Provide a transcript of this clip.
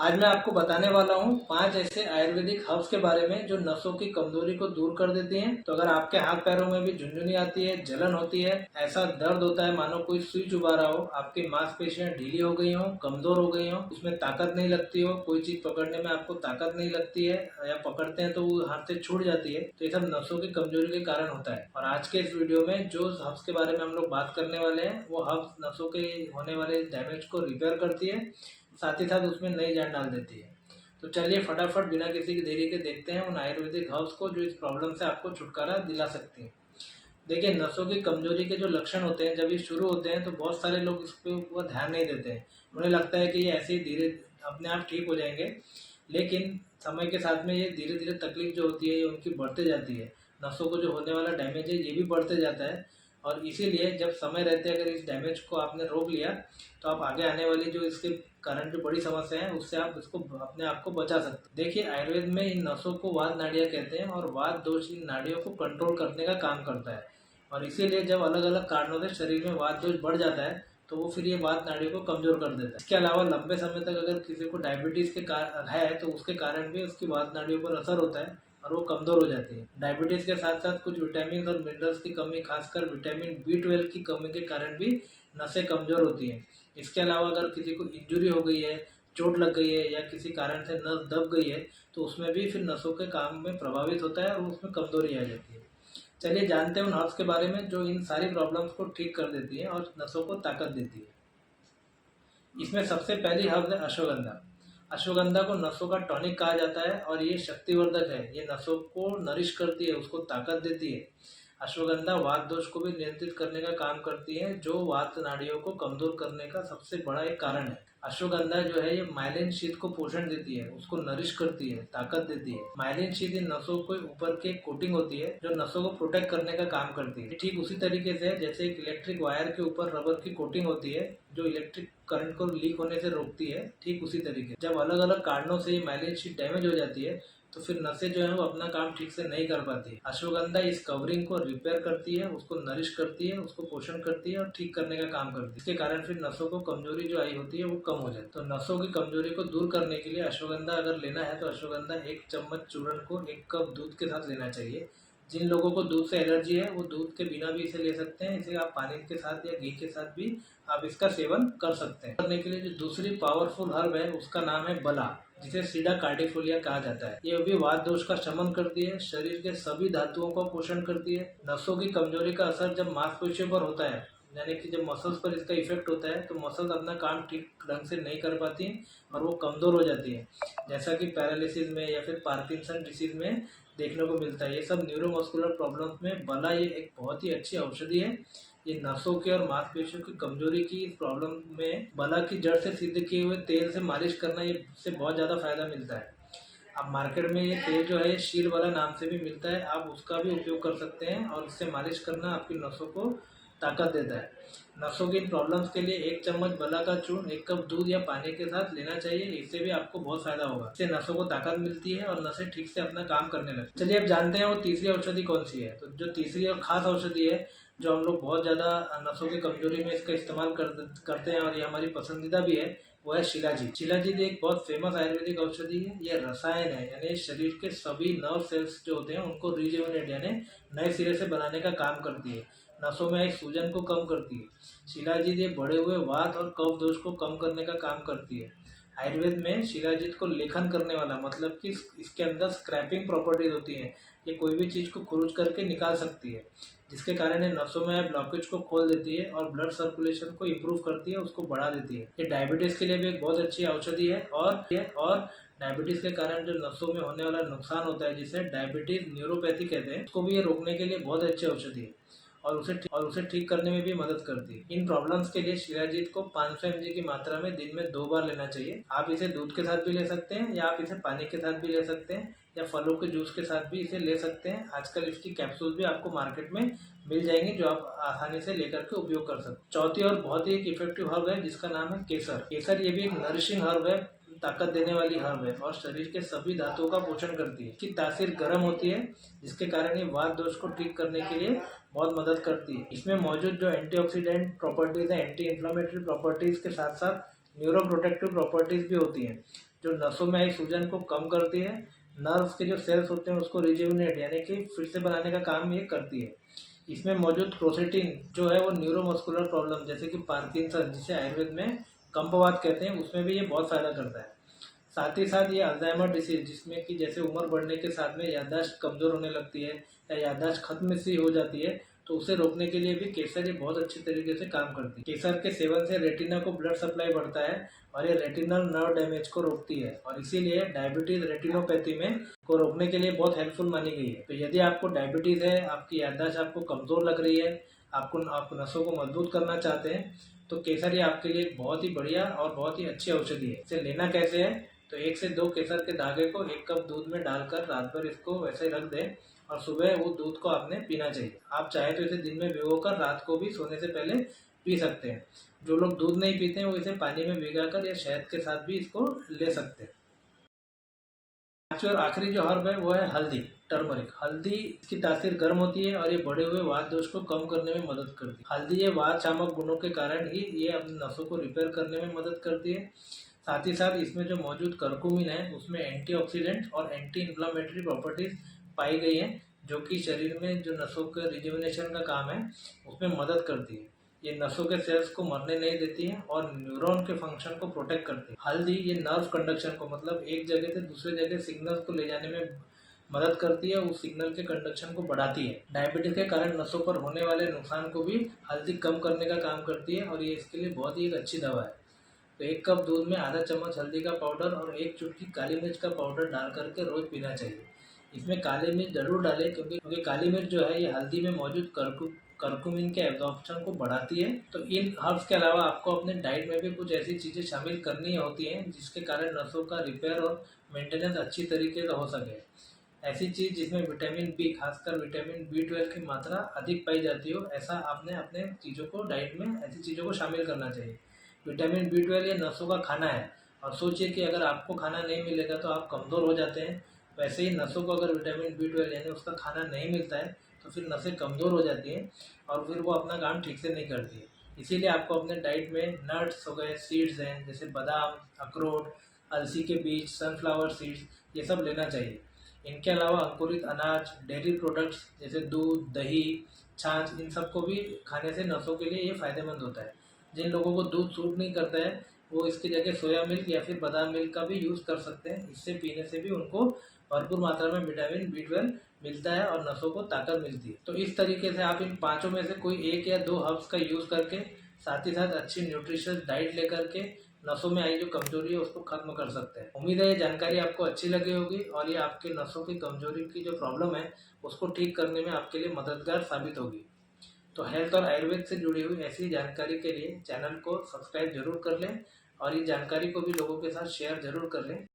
आज मैं आपको बताने वाला हूँ 5 ऐसे आयुर्वेदिक हर्ब्स के बारे में जो नसों की कमजोरी को दूर कर देती हैं। तो अगर आपके हाथ पैरों में भी झुनझुनी आती है, जलन होती है, ऐसा दर्द होता है मानो कोई सुई चुभा रहा हो, आपकी मांसपेशियां ढीली हो गई हो, कमजोर हो गई हो, उसमें ताकत नहीं लगती हो, कोई चीज पकड़ने में आपको ताकत नहीं लगती है या पकड़ते हैं तो वो हाथ से छूट जाती है, तो ये सब नसों की कमजोरी के कारण होता है। और आज के इस वीडियो में जो हर्ब्स के बारे में हम लोग बात करने वाले हैं वो हर्ब्स नसों के होने वाले डैमेज को रिपेयर करती है, साथ ही साथ उसमें नई जान डाल देती है। तो चलिए फटाफट बिना किसी की देरी के देखते हैं उन आयुर्वेदिक हर्ब्स को जो इस प्रॉब्लम से आपको छुटकारा दिला सकती हैं। देखिए, नसों की कमजोरी के जो लक्षण होते हैं जब ये शुरू होते हैं तो बहुत सारे लोग इस पे ऊपर ध्यान नहीं देते हैं। उन्हें लगता है कि ये ऐसे ही धीरे अपने आप ठीक हो जाएंगे, लेकिन समय के साथ में ये धीरे धीरे तकलीफ जो होती है ये उनकी बढ़ते जाती है। नसों को जो होने वाला डैमेज है ये भी बढ़ते जाता है, और इसीलिए जब समय रहते अगर इस डैमेज को आपने रोक लिया तो आप आगे आने वाली जो इसके कारण जो बड़ी समस्या है उससे आप इसको अपने आप को बचा सकते हैं। देखिए, आयुर्वेद में इन नसों को वात नाड़ियाँ कहते हैं और वात दोष इन नाड़ियों को कंट्रोल करने का काम करता है। और इसीलिए जब अलग अलग कारणों से शरीर में वात दोष बढ़ जाता है तो वो फिर ये वात नाड़ियों को कमजोर कर देता है। इसके अलावा लंबे समय तक अगर किसी को डायबिटीज के है तो उसके कारण भी उसकी वात नाड़ियों पर असर होता है और वो कमजोर हो जाती है। डायबिटीज के साथ साथ कुछ विटामिन और मिनरल्स की कमी, खासकर विटामिन B12 की कमी के कारण भी नसें कमजोर होती हैं। इसके अलावा अगर किसी को इंजुरी हो गई है, चोट लग गई है या किसी कारण से नस दब गई है तो उसमें भी फिर नसों के काम में प्रभावित होता है और उसमें कमजोरी आ जाती है। चलिए जानते हैं उन हर्ब्स के बारे में जो इन सारी प्रॉब्लम्स को ठीक कर देती है और नसों को ताकत देती है। इसमें सबसे पहली हर्ब है अश्वगंधा। अश्वगंधा को नसों का टॉनिक कहा जाता है और ये शक्तिवर्धक है। ये नसों को नरिश करती है, उसको ताकत देती है। अश्वगंधा वात दोष को भी नियंत्रित करने का काम करती है, जो वात नाड़ियों को कमजोर करने का सबसे बड़ा एक कारण है। अश्वगंधा जो है ये माइलिन शीत को पोषण देती है, उसको नरिश करती है, ताकत देती है। माइलिन शीत इन नसों के ऊपर के कोटिंग होती है जो नसों को प्रोटेक्ट करने का काम करती है। ठीक उसी तरीके से जैसे एक इलेक्ट्रिक वायर के ऊपर रबर की कोटिंग होती है जो इलेक्ट्रिक करंट को लीक होने से रोकती है, ठीक उसी तरीके जब अलग अलग कारणों से ये माइलिन शीट डैमेज हो जाती है तो फिर नसें जो है वो अपना काम ठीक से नहीं कर पाती। अश्वगंधा इस कवरिंग को रिपेयर करती है, उसको नरिश करती है, उसको पोषण करती है और ठीक करने का काम करती है। इसके कारण फिर नसों को कमजोरी जो आई होती है वो कम हो जाती है। तो नसों की कमजोरी को दूर करने के लिए अश्वगंधा अगर लेना है तो अश्वगंधा 1 चम्मच चूर्ण को 1 कप दूध के साथ लेना चाहिए। जिन लोगों को दूध से एलर्जी है वो दूध के बिना भी इसे ले सकते हैं। इसे आप पानी के साथ या घी के साथ भी आप इसका सेवन कर सकते हैं। करने के लिए जो दूसरी पावरफुल हर्ब है उसका नाम है बला, जिसे सीडा कार्डिफोलिया कहा जाता है। ये भी वात दोष का शमन करती है, शरीर के सभी धातुओं का पोषण करती है। नसों की कमजोरी का असर जब मांसपेशियों पर होता है, यानी कि जब मसल्स पर इसका इफेक्ट होता है तो मसल्स अपना काम ठीक ढंग से नहीं कर पाती हैं और वो कमजोर हो जाती है, जैसा कि पैरालिसिस में या फिर पार्किंसन डिसीज में देखने को मिलता है। ये सब न्यूरोमस्कुलर प्रॉब्लम्स में बला ये एक बहुत ही अच्छी औषधि है। ये नसों के और मांसपेशियों की कमजोरी की प्रॉब्लम में बला की जड़ से सिद्ध किए हुए तेल से मालिश करना, ये इससे बहुत ज़्यादा फायदा मिलता है। अब मार्केट में ये तेल जो है शीर वाला नाम से भी मिलता है, आप उसका भी उपयोग कर सकते हैं और इससे मालिश करना आपकी नसों को ताकत देता है। नसों की इन प्रॉब्लम्स के लिए 1 चम्मच बला का चूर्ण 1 कप दूध या पानी के साथ लेना चाहिए। इससे भी आपको बहुत फायदा होगा। इससे नसों को ताकत मिलती है और नसें ठीक से अपना काम करने लगती है। चलिए अब जानते हैं वो तीसरी औषधि कौन सी है। तो जो तीसरी और खास औषधि है जो हम लोग बहुत ज़्यादा नसों की कमजोरी में इसका इस्तेमाल करते हैं और ये हमारी पसंदीदा भी है, वो है शिलाजीत। शिलाजीत एक बहुत फेमस आयुर्वेदिक औषधि है। ये रसायन है, यानी शरीर के सभी नर्व सेल्स जो होते हैं उनको रिजुविनेट यानी नए सिरे से बनाने का काम करती है। नसों में एक सूजन को कम करती है। शिलाजीत ये बढ़े हुए वात और कफ दोष को कम करने का काम करती है। आयुर्वेद में शिलाजीत को लेखन करने वाला, मतलब कि इसके अंदर स्क्रैपिंग प्रॉपर्टीज होती हैं। ये कोई भी चीज़ को खुरुच करके निकाल सकती है, जिसके कारण ये नसों में ब्लॉकेज को खोल देती है और ब्लड सर्कुलेशन को इम्प्रूव करती है, उसको बढ़ा देती है। ये डायबिटीज़ के लिए भी एक बहुत अच्छी औषधि है। और डायबिटीज़ के कारण जो नसों में होने वाला नुकसान होता है जिसे डायबिटीज न्यूरोपैथी कहते हैं, उसको भी ये रोकने के लिए बहुत अच्छी औषधि है और उसे ठीक करने में भी मदद करती है। इन प्रॉब्लम्स के लिए शिलाजीत को 500 mg की मात्रा में दिन में 2 बार लेना चाहिए। आप इसे दूध के साथ भी ले सकते हैं या आप इसे पानी के साथ भी ले सकते हैं या फलों के जूस के साथ भी इसे ले सकते हैं। आजकल इसकी कैप्सूल भी आपको मार्केट में मिल जाएंगी जो आप आसानी से लेकर के उपयोग कर सकते हैं। चौथी और बहुत ही एक इफेक्टिव हर्ब है जिसका नाम है केसर। केसर ये भी एक नरिशिंग हर्ब है, ताकत देने वाली हर्ब है और शरीर के सभी धातुओं का पोषण करती है। इसकी तासीर गर्म होती है, जिसके कारण ये वात दोष को ठीक करने के लिए बहुत मदद करती है। इसमें मौजूद जो एंटीऑक्सीडेंट प्रॉपर्टीज है, एंटी इन्फ्लामेटरी प्रॉपर्टीज के साथ साथ न्यूरो प्रोटेक्टिव प्रॉपर्टीज भी होती हैं, जो नसों में आई सूजन को कम करती है। नर्व्स के जो सेल्स होते हैं उसको रिजुविनेट यानी कि फिर से बनाने का काम ये करती है। इसमें मौजूद क्रोसेटिन जो है वो न्यूरोमस्कुलर प्रॉब्लम जैसे कि पार्किंसन, जिसे आयुर्वेद में कंपवात कहते हैं, उसमें भी ये बहुत फायदा करता है। साथ ही साथ ये अल्जाइमर डिसीज, जिसमें कि जैसे उम्र बढ़ने के साथ में याददाश्त कमज़ोर होने लगती है या याददाश्त खत्म सी हो जाती है, तो उसे रोकने के लिए भी केसर ये बहुत अच्छी तरीके से काम करती है। केसर के सेवन से रेटिना को ब्लड सप्लाई बढ़ता है और ये रेटिनल नर्व डैमेज को रोकती है और इसीलिए डायबिटीज रेटिनोपैथी में को रोकने के लिए बहुत हेल्पफुल मानी गई है। तो यदि आपको डायबिटीज है, आपकी याददाश्त आपको कमज़ोर लग रही है, आप नसों को मजबूत करना चाहते हैं, तो केसर ये आपके लिए बहुत ही बढ़िया और बहुत ही अच्छी औषधि है। इसे लेना कैसे है, तो 1 से 2 केसर के धागे को 1 कप दूध में डालकर रात भर इसको वैसे रख दें और सुबह वो दूध को आपने पीना चाहिए। आप चाहे तो इसे दिन में भिगोकर रात को भी सोने से पहले पी सकते हैं। जो लोग दूध नहीं पीते हैं वो इसे पानी में भिगाकर या शहद के साथ भी इसको ले सकते हैं। पांचवी और आखिरी जो हर्ब है वो है हल्दी, टर्मरिक। हल्दी की तासीर गर्म होती है और ये बढ़े हुए वात दोष को कम करने में मदद करती है। हल्दी ये वात शामक गुणों के कारण ही ये अपनी नसों को रिपेयर करने में मदद करती है। साथ ही साथ इसमें जो मौजूद करकुमिन है उसमें एंटीऑक्सीडेंट और एंटी इन्फ्लामेटरी प्रॉपर्टीज पाई गई हैं, जो कि शरीर में जो नसों के रिजुविनेशन का काम है उसमें मदद करती है। ये नसों के सेल्स को मरने नहीं देती है और न्यूरॉन के फंक्शन को प्रोटेक्ट करती है। हल्दी ये नर्व कंडक्शन को, मतलब एक जगह से दूसरे जगह सिग्नल को ले जाने में मदद करती है, उस सिग्नल के कंडक्शन को बढ़ाती है। डायबिटीज के कारण नसों पर होने वाले नुकसान को भी हल्दी कम करने का काम करती है और ये इसके लिए बहुत ही एक अच्छी दवा है। तो 1 कप दूध में आधा चम्मच हल्दी का पाउडर और 1 चुटकी काली मिर्च का पाउडर डाल करके रोज पीना चाहिए। इसमें काली मिर्च जरूर डालें क्योंकि काली मिर्च जो है ये हल्दी में मौजूद करकुमिन के एब्जॉर्प्शन को बढ़ाती है। तो इन हर्ब्स के अलावा आपको अपने डाइट में भी कुछ ऐसी चीज़ें शामिल करनी होती हैं जिसके कारण नसों का रिपेयर और मेंटेनेंस अच्छी तरीके से हो सके। ऐसी चीज़ जिसमें विटामिन बी, खासकर विटामिन B12 की मात्रा अधिक पाई जाती हो, ऐसा आपने अपने चीज़ों को डाइट में ऐसी चीज़ों को शामिल करना चाहिए। विटामिन B12 ये नसों का खाना है और सोचिए कि अगर आपको खाना नहीं मिलेगा तो आप कमज़ोर हो जाते हैं। वैसे ही नसों को अगर विटामिन B12 यानी उसका खाना नहीं मिलता है तो फिर नसें कमज़ोर हो जाती हैं और फिर वो अपना काम ठीक से नहीं करती है। इसीलिए आपको अपने डाइट में नट्स हो गए, सीड्स हैं जैसे बादाम, अखरोट, अलसी के बीज, सनफ्लावर सीड्स, ये सब लेना चाहिए। इनके अलावा अंकुरित अनाज, डेयरी प्रोडक्ट्स जैसे दूध, दही, छाछ, इन सबको भी खाने से नसों के लिए ये फ़ायदेमंद होता है। जिन लोगों को दूध सूट नहीं करता है वो इसकी जगह सोया मिल्क या फिर बादाम मिल्क का भी यूज़ कर सकते हैं। इससे पीने से भी उनको भरपूर मात्रा में विटामिन B12 मिलता है और नसों को ताकत मिलती है। तो इस तरीके से आप इन पाँचों में से कोई 1 या 2 हर्ब्स का यूज़ करके, साथ ही साथ अच्छी न्यूट्रिशियस डाइट लेकर के नसों में आई जो कमजोरी है उसको खत्म कर सकते हैं। उम्मीद है ये जानकारी आपको अच्छी लगी होगी और ये आपके नसों की कमजोरी की जो प्रॉब्लम है उसको ठीक करने में आपके लिए मददगार साबित होगी। तो हेल्थ और आयुर्वेद से जुड़ी हुई ऐसी जानकारी के लिए चैनल को सब्सक्राइब जरूर कर लें और ये जानकारी को भी लोगों के साथ शेयर जरूर कर लें।